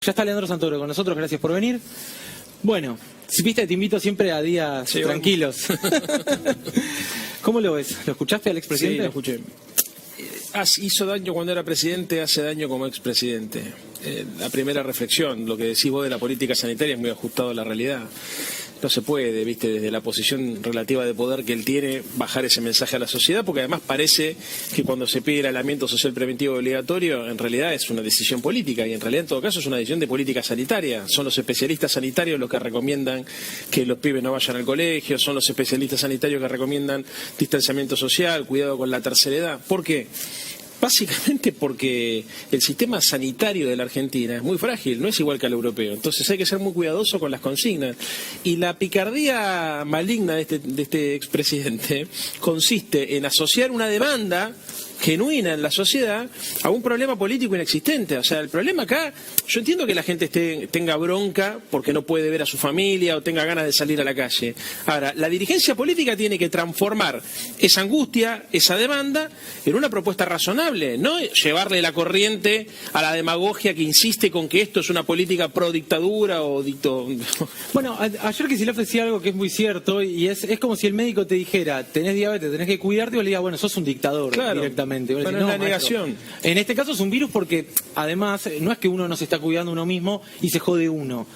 Ya está Leandro Santoro con nosotros, gracias por venir. Bueno, si viste, te invito siempre a días tranquilos. ¿Cómo lo ves? ¿Lo escuchaste al expresidente? Sí, lo escuché. Hizo daño cuando era presidente, hace daño como expresidente. La primera reflexión, lo que decís vos de la política sanitaria es muy ajustado a la realidad. No se puede, viste, desde la posición relativa de poder que él tiene, bajar ese mensaje a la sociedad, porque además parece que cuando se pide el aislamiento social preventivo obligatorio, en realidad es una decisión política, y en realidad en todo caso es una decisión de política sanitaria. Son los especialistas sanitarios los que recomiendan que los pibes no vayan al colegio, son los especialistas sanitarios que recomiendan distanciamiento social, cuidado con la tercera edad. ¿Por qué? Básicamente porque el sistema sanitario de la Argentina es muy frágil, no es igual que al europeo. Entonces hay que ser muy cuidadoso con las consignas. Y la picardía maligna de este expresidente consiste en asociar una demanda genuina en la sociedad a un problema político inexistente. O sea, el problema acá, yo entiendo que la gente tenga bronca porque no puede ver a su familia o tenga ganas de salir a la calle. Ahora, la dirigencia política tiene que transformar esa angustia, esa demanda, en una propuesta razonable, no llevarle la corriente a la demagogia que insiste con que esto es una política pro dictadura o dicto. Bueno, ayer Kicillof decía algo que es muy cierto, y es como si el médico te dijera, tenés diabetes, tenés que cuidarte, y le diga, bueno, sos un dictador, claro, directamente. Pero es la negación. En este caso es un virus porque, además, no es que uno no se está cuidando uno mismo y se jode uno.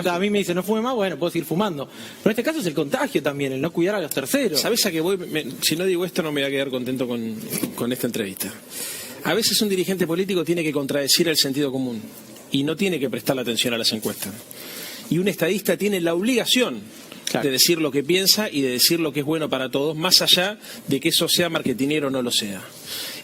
A mí me dice, no fume más, bueno, puedo seguir fumando. Pero en este caso es el contagio también, el no cuidar a los terceros. ¿Sabés a qué voy? Si no digo esto no me voy a quedar contento con esta entrevista. A veces un dirigente político tiene que contradecir el sentido común y no tiene que prestar la atención a las encuestas. Y un estadista tiene la obligación de decir lo que piensa y de decir lo que es bueno para todos, más allá de que eso sea marketinero o no lo sea.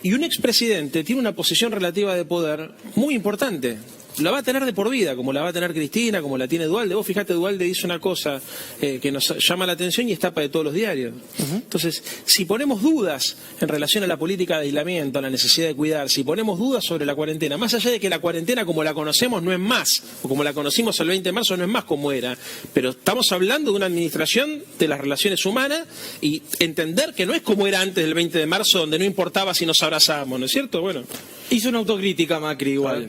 Y un expresidente tiene una posición relativa de poder muy importante. La va a tener de por vida, como la va a tener Cristina, como la tiene Duhalde. Vos fijate, Duhalde dice una cosa que nos llama la atención y es tapa de todos los diarios. Entonces, si ponemos dudas en relación a la política de aislamiento, a la necesidad de cuidar, si ponemos dudas sobre la cuarentena, más allá de que la cuarentena como la conocemos no es más, o como la conocimos el 20 de marzo no es más como era, pero estamos hablando de una administración de las relaciones humanas y entender que no es como era antes del 20 de marzo, donde no importaba si nos abrazábamos, ¿no es cierto? Bueno. Hizo una autocrítica Macri igual.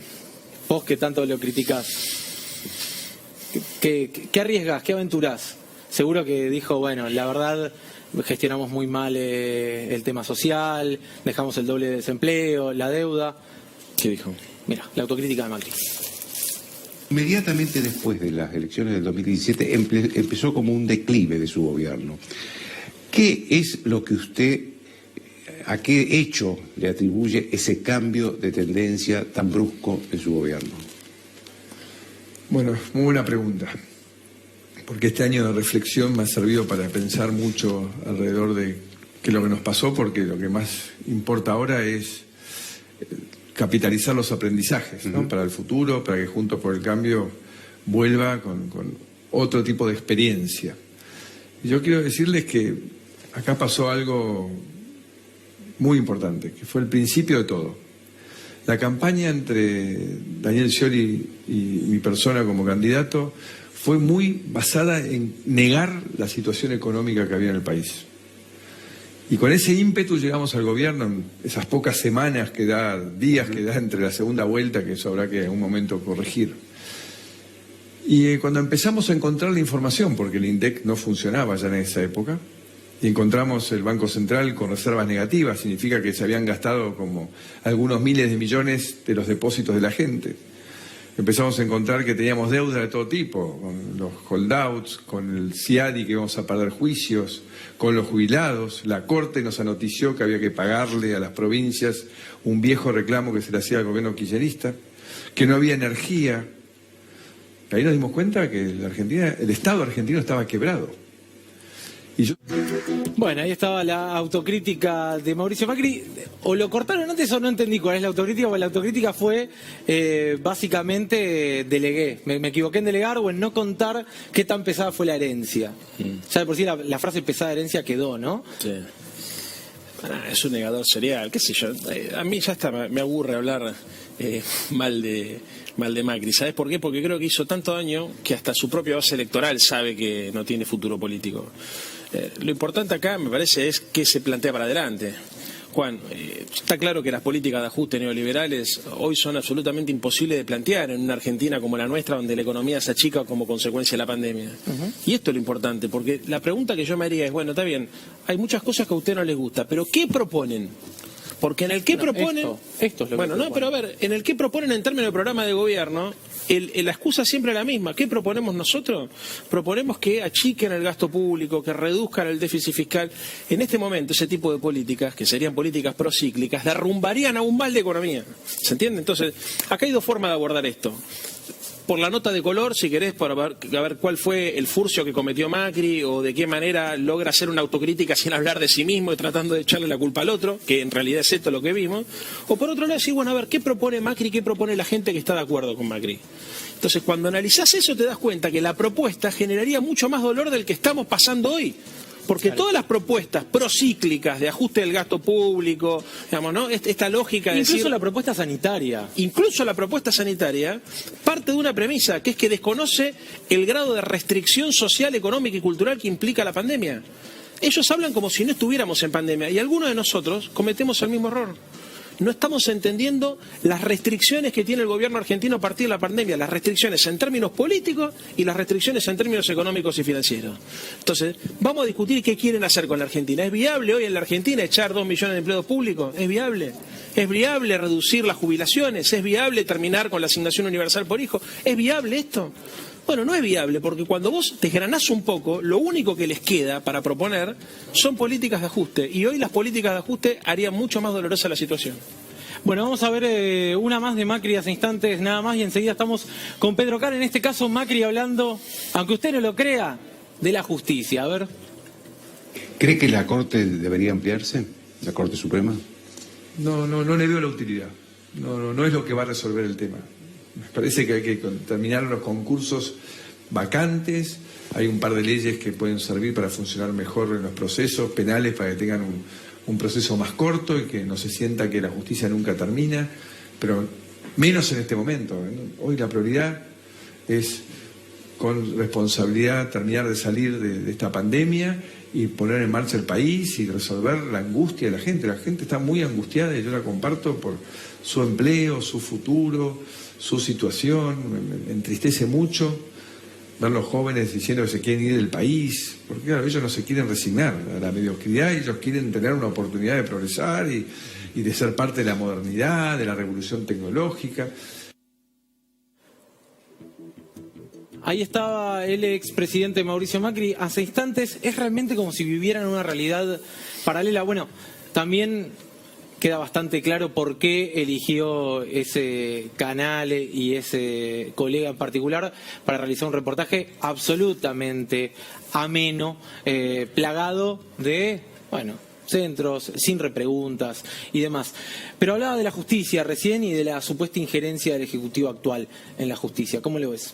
Vos que tanto lo criticás, ¿qué arriesgás? ¿Qué aventurás? Seguro que dijo, bueno, la verdad gestionamos muy mal el tema social, dejamos el doble de desempleo, la deuda. ¿Qué dijo? Mira, la autocrítica de Macri. Inmediatamente después de las elecciones del 2017 empezó como un declive de su gobierno. ¿Qué es lo que usted, a qué hecho le atribuye ese cambio de tendencia tan brusco en su gobierno? Bueno, muy buena pregunta, porque este año de reflexión me ha servido para pensar mucho alrededor de qué lo que nos pasó, porque lo que más importa ahora es capitalizar los aprendizajes, ¿no? Para el futuro, para que Juntos por el Cambio vuelva con otro tipo de experiencia. Y yo quiero decirles que acá pasó algo muy importante, que fue el principio de todo. La campaña entre Daniel Scioli y mi persona como candidato fue muy basada en negar la situación económica que había en el país. Y con ese ímpetu llegamos al gobierno, en esas pocas semanas que da, días que da entre la segunda vuelta, que eso habrá que en un momento corregir. Y cuando empezamos a encontrar la información, porque el INDEC no funcionaba ya en esa época, y encontramos el Banco Central con reservas negativas, significa que se habían gastado como algunos miles de millones de los depósitos de la gente. Empezamos a encontrar que teníamos deuda de todo tipo, con los holdouts, con el CIADI que íbamos a perder juicios, con los jubilados. La Corte nos anotició que había que pagarle a las provincias un viejo reclamo que se le hacía al gobierno kirchnerista, que no había energía. Y ahí nos dimos cuenta que el Estado argentino estaba quebrado. Bueno, ahí estaba la autocrítica de Mauricio Macri. O lo cortaron antes o no entendí cuál es la autocrítica, o la autocrítica fue básicamente delegué. Me equivoqué en delegar o en no contar qué tan pesada fue la herencia. Ya de por sí la frase pesada herencia quedó, ¿no? Sí. Es un negador serial, qué sé yo. A mí ya está, me aburre hablar mal de Macri. ¿Sabes por qué? Porque creo que hizo tanto daño que hasta su propia base electoral sabe que no tiene futuro político. Lo importante acá, me parece, es qué se plantea para adelante. Juan, está claro que las políticas de ajuste neoliberales hoy son absolutamente imposibles de plantear en una Argentina como la nuestra, donde la economía se achica como consecuencia de la pandemia. Y esto es lo importante, porque la pregunta que yo me haría es, bueno, está bien, hay muchas cosas que a usted no les gusta, pero ¿qué proponen? Porque en el que proponen... Esto es lo bueno, que no, pero a ver, en el que proponen en términos de programa de gobierno, la excusa siempre es la misma. ¿Qué proponemos nosotros? Proponemos que achiquen el gasto público, que reduzcan el déficit fiscal. En este momento, ese tipo de políticas, que serían políticas procíclicas, derrumbarían aún más la economía. ¿Se entiende? Entonces, acá hay dos formas de abordar esto. Por la nota de color, si querés, para ver cuál fue el furcio que cometió Macri o de qué manera logra hacer una autocrítica sin hablar de sí mismo y tratando de echarle la culpa al otro, que en realidad es esto lo que vimos. O por otro lado, decir, bueno, a ver, ¿qué propone Macri, qué propone la gente que está de acuerdo con Macri? Entonces, cuando analizás eso, te das cuenta que la propuesta generaría mucho más dolor del que estamos pasando hoy. Porque todas las propuestas procíclicas de ajuste del gasto público, digamos, ¿no? Esta lógica de incluso decir, la propuesta sanitaria. incluso la propuesta sanitaria parte de una premisa, que es que desconoce el grado de restricción social, económica y cultural que implica la pandemia. Ellos hablan como si no estuviéramos en pandemia y algunos de nosotros cometemos el mismo error. No estamos entendiendo las restricciones que tiene el gobierno argentino a partir de la pandemia, las restricciones en términos políticos y las restricciones en términos económicos y financieros. Entonces, vamos a discutir qué quieren hacer con la Argentina. ¿Es viable hoy en la Argentina echar 2 millones de empleos públicos? ¿Es viable? ¿Es viable reducir las jubilaciones? ¿Es viable terminar con la asignación universal por hijo? ¿Es viable esto? Bueno, no es viable, porque cuando vos desgranás un poco, lo único que les queda para proponer son políticas de ajuste. Y hoy las políticas de ajuste harían mucho más dolorosa la situación. Bueno, vamos a ver una más de Macri hace instantes nada más y enseguida estamos con Pedro Car. En este caso Macri hablando, aunque usted no lo crea, de la justicia. A ver. ¿Cree que la Corte debería ampliarse? ¿La Corte Suprema? No le veo la utilidad. No es lo que va a resolver el tema. Me parece que hay que terminar los concursos vacantes. Hay un par de leyes que pueden servir para funcionar mejor en los procesos penales, para que tengan un proceso más corto y que no se sienta que la justicia nunca termina, pero menos en este momento. Hoy la prioridad es, con responsabilidad, terminar de salir de esta pandemia y poner en marcha el país y resolver la angustia de la gente. La gente está muy angustiada y yo la comparto por su empleo, su futuro, su situación. Me entristece mucho ver los jóvenes diciendo que se quieren ir del país, porque claro, ellos no se quieren resignar a la mediocridad, ellos quieren tener una oportunidad de progresar y de ser parte de la modernidad, de la revolución tecnológica. Ahí estaba el expresidente Mauricio Macri hace instantes. Es realmente como si vivieran una realidad paralela. Bueno, también queda bastante claro por qué eligió ese canal y ese colega en particular para realizar un reportaje absolutamente ameno, plagado de, bueno, centros, sin repreguntas y demás. Pero hablaba de la justicia recién y de la supuesta injerencia del Ejecutivo actual en la justicia. ¿Cómo lo ves?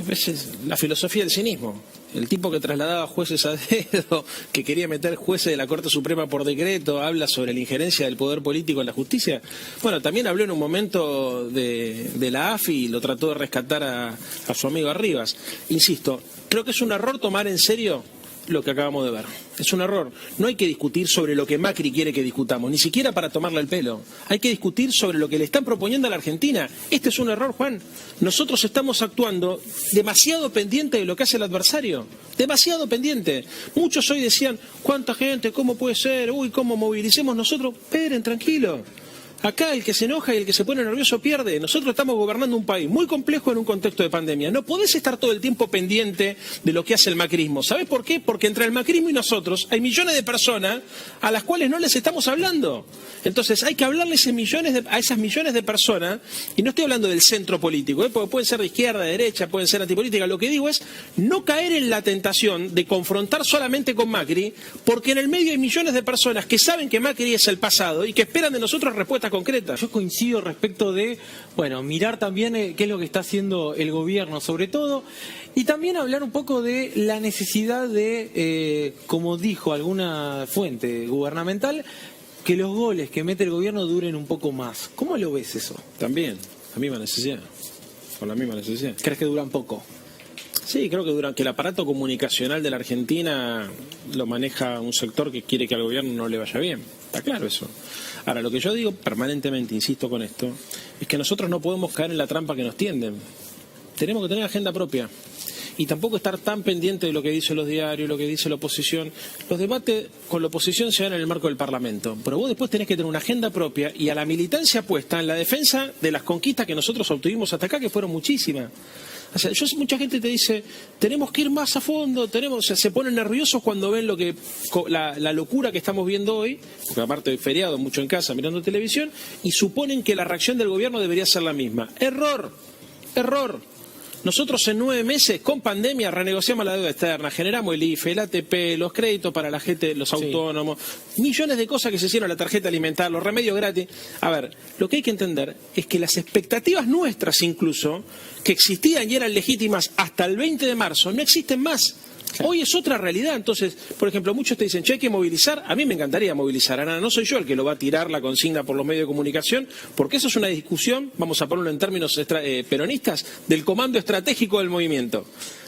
Es la filosofía del cinismo. El tipo que trasladaba jueces a dedo, que quería meter jueces de la Corte Suprema por decreto, habla sobre la injerencia del poder político en la justicia. Bueno, también habló en un momento de la AFI y lo trató de rescatar a su amigo Arribas. Insisto, creo que es un error tomar en serio lo que acabamos de ver. Es un error. No hay que discutir sobre lo que Macri quiere que discutamos, ni siquiera para tomarle el pelo. Hay que discutir sobre lo que le están proponiendo a la Argentina. Este es un error, Juan. Nosotros estamos actuando demasiado pendiente de lo que hace el adversario. Demasiado pendiente. Muchos hoy decían, ¿cuánta gente? ¿Cómo puede ser? Uy, ¿cómo movilicemos nosotros? Esperen, tranquilo. Acá el que se enoja y el que se pone nervioso pierde. Nosotros estamos gobernando un país muy complejo en un contexto de pandemia. No podés estar todo el tiempo pendiente de lo que hace el macrismo. ¿Sabés por qué? Porque entre el macrismo y nosotros hay millones de personas a las cuales no les estamos hablando. Entonces hay que hablarles a esas millones de personas, y no estoy hablando del centro político, porque pueden ser de izquierda, de derecha, pueden ser antipolítica. Lo que digo es no caer en la tentación de confrontar solamente con Macri, porque en el medio hay millones de personas que saben que Macri es el pasado y que esperan de nosotros respuestas concretas. Yo coincido respecto de, bueno, mirar también qué es lo que está haciendo el gobierno sobre todo, y también hablar un poco de la necesidad de, como dijo alguna fuente gubernamental, que los goles que mete el gobierno duren un poco más. ¿Cómo lo ves eso? También, la misma necesidad. Con la misma necesidad. ¿Crees que duran poco? Sí, creo que el aparato comunicacional de la Argentina lo maneja un sector que quiere que al gobierno no le vaya bien. Está claro eso. Ahora, lo que yo digo permanentemente, insisto con esto, es que nosotros no podemos caer en la trampa que nos tienden. Tenemos que tener agenda propia. Y tampoco estar tan pendiente de lo que dicen los diarios, lo que dice la oposición. Los debates con la oposición se dan en el marco del Parlamento. Pero vos después tenés que tener una agenda propia y a la militancia puesta en la defensa de las conquistas que nosotros obtuvimos hasta acá, que fueron muchísimas. O sea, mucha gente te dice, tenemos que ir más a fondo, o sea, se ponen nerviosos cuando ven la locura que estamos viendo hoy, porque aparte de feriado, mucho en casa mirando televisión, y suponen que la reacción del gobierno debería ser la misma. Error. Nosotros en 9 meses, con pandemia, renegociamos la deuda externa, generamos el IFE, el ATP, los créditos para la gente, los autónomos, millones de cosas que se hicieron, la tarjeta alimentar, los remedios gratis. A ver, lo que hay que entender es que las expectativas nuestras incluso, que existían y eran legítimas hasta el 20 de marzo, no existen más. Hoy es otra realidad. Entonces, por ejemplo, muchos te dicen, che, hay que movilizar. A mí me encantaría movilizar. Ahora, no soy yo el que lo va a tirar la consigna por los medios de comunicación, porque eso es una discusión, vamos a ponerlo en términos peronistas, del comando estratégico del movimiento.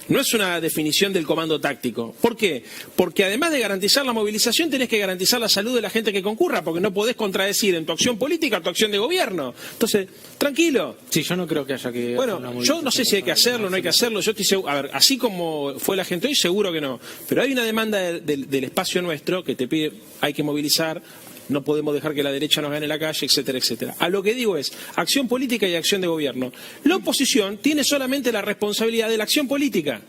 No es una definición del comando táctico. ¿Por qué? Porque además de garantizar la movilización, tenés que garantizar la salud de la gente que concurra, porque no podés contradecir en tu acción política tu acción de gobierno. Entonces, tranquilo. Sí, yo no creo que haya que... Bueno, yo no sé si hay que hacerlo o no hay que hacerlo. Yo estoy seguro, a ver, así como fue la gente hoy, seguro que no. Pero hay una demanda del espacio nuestro que te pide, hay que movilizar, no podemos dejar que la derecha nos gane la calle, etcétera, etcétera. A lo que digo es, acción política y acción de gobierno. La oposición tiene solamente la responsabilidad de la acción política,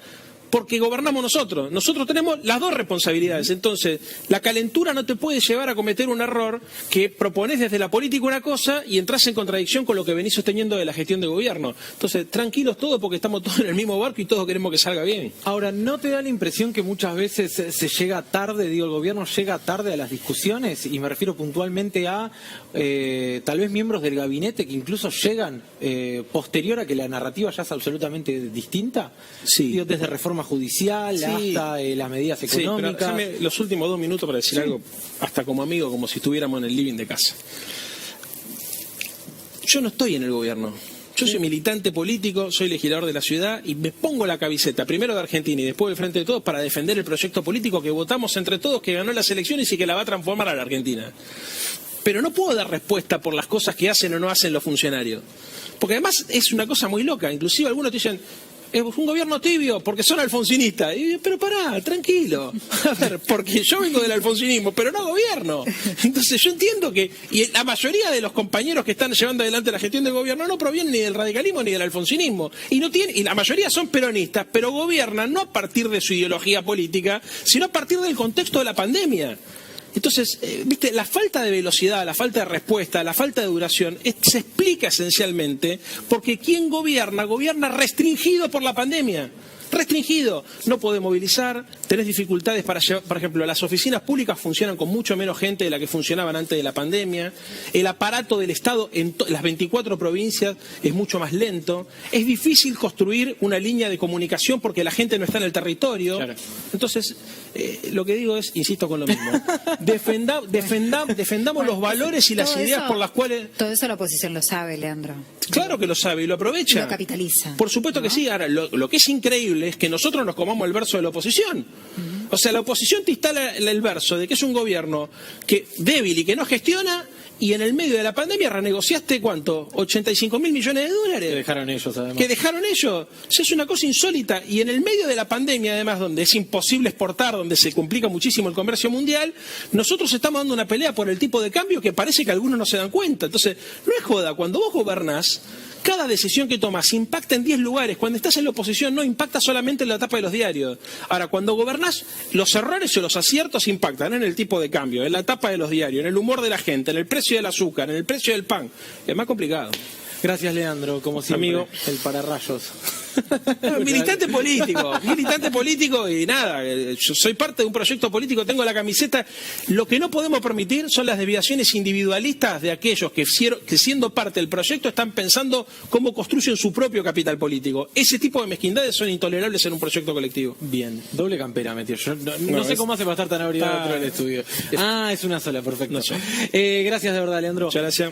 porque gobernamos nosotros. Nosotros tenemos las dos responsabilidades. Entonces, la calentura no te puede llevar a cometer un error que propones desde la política una cosa y entras en contradicción con lo que venís sosteniendo de la gestión de gobierno. Entonces, tranquilos todos porque estamos todos en el mismo barco y todos queremos que salga bien. Ahora, ¿no te da la impresión que muchas veces se llega tarde, el gobierno llega tarde a las discusiones? Y me refiero puntualmente a tal vez miembros del gabinete que incluso llegan posterior a que la narrativa ya es absolutamente distinta. Sí. Desde reforma judicial hasta las medidas económicas. Sí, pero déjame los últimos 2 minutos para decir algo, hasta como amigo, como si estuviéramos en el living de casa. Yo no estoy en el gobierno. Yo soy militante político, soy legislador de la ciudad y me pongo la camiseta, primero de Argentina y después del Frente de Todos, para defender el proyecto político que votamos entre todos, que ganó las elecciones y que la va a transformar a la Argentina. Pero no puedo dar respuesta por las cosas que hacen o no hacen los funcionarios. Porque además es una cosa muy loca. Inclusive algunos te dicen, es un gobierno tibio porque son alfonsinistas. Pero pará, tranquilo. A ver, porque yo vengo del alfonsinismo, pero no gobierno. Entonces yo entiendo que, y la mayoría de los compañeros que están llevando adelante la gestión del gobierno no provienen ni del radicalismo ni del alfonsinismo. Y la mayoría son peronistas, pero gobiernan no a partir de su ideología política, sino a partir del contexto de la pandemia. Entonces, viste, la falta de velocidad, la falta de respuesta, la falta de duración se explica esencialmente porque quien gobierna restringido por la pandemia. Restringido, no puede movilizar, tenés dificultades para llevar, por ejemplo, las oficinas públicas funcionan con mucho menos gente de la que funcionaban antes de la pandemia, el aparato del Estado en las 24 provincias es mucho más lento, es difícil construir una línea de comunicación porque la gente no está en el territorio. Claro. Entonces, lo que digo es, insisto con lo mismo, defendamos los valores y las ideas por las cuales... Todo eso la oposición lo sabe, Leandro. Claro que lo sabe y lo aprovecha. Y lo capitaliza. Por supuesto, ¿no? Que sí. Ahora, lo que es increíble es que nosotros nos comamos el verso de la oposición. O sea, la oposición te instala el verso de que es un gobierno que débil y que no gestiona, y en el medio de la pandemia renegociaste, ¿cuánto? 85.000 millones de dólares. Que dejaron ellos, además. Que dejaron ellos. O sea, es una cosa insólita. Y en el medio de la pandemia, además, donde es imposible exportar, donde se complica muchísimo el comercio mundial, nosotros estamos dando una pelea por el tipo de cambio que parece que algunos no se dan cuenta. Entonces, no es joda. Cuando vos gobernás, cada decisión que tomas impacta en 10 lugares. Cuando estás en la oposición no impacta solamente en la tapa de los diarios. Ahora, cuando gobernás, los errores o los aciertos impactan en el tipo de cambio, en la tapa de los diarios, en el humor de la gente, en el precio del azúcar, en el precio del pan. Es más complicado. Gracias, Leandro, como siempre. Amigo. El pararrayos. Militante político y nada, yo soy parte de un proyecto político, tengo la camiseta. Lo que no podemos permitir son las desviaciones individualistas de aquellos que siendo parte del proyecto están pensando cómo construyen su propio capital político. Ese tipo de mezquindades son intolerables en un proyecto colectivo. Bien, doble campera metió. Yo no sé cómo hace para estar tan abrigado dentro del estudio. Es una sola, perfecto. No sé. Gracias de verdad, Leandro. Muchas gracias.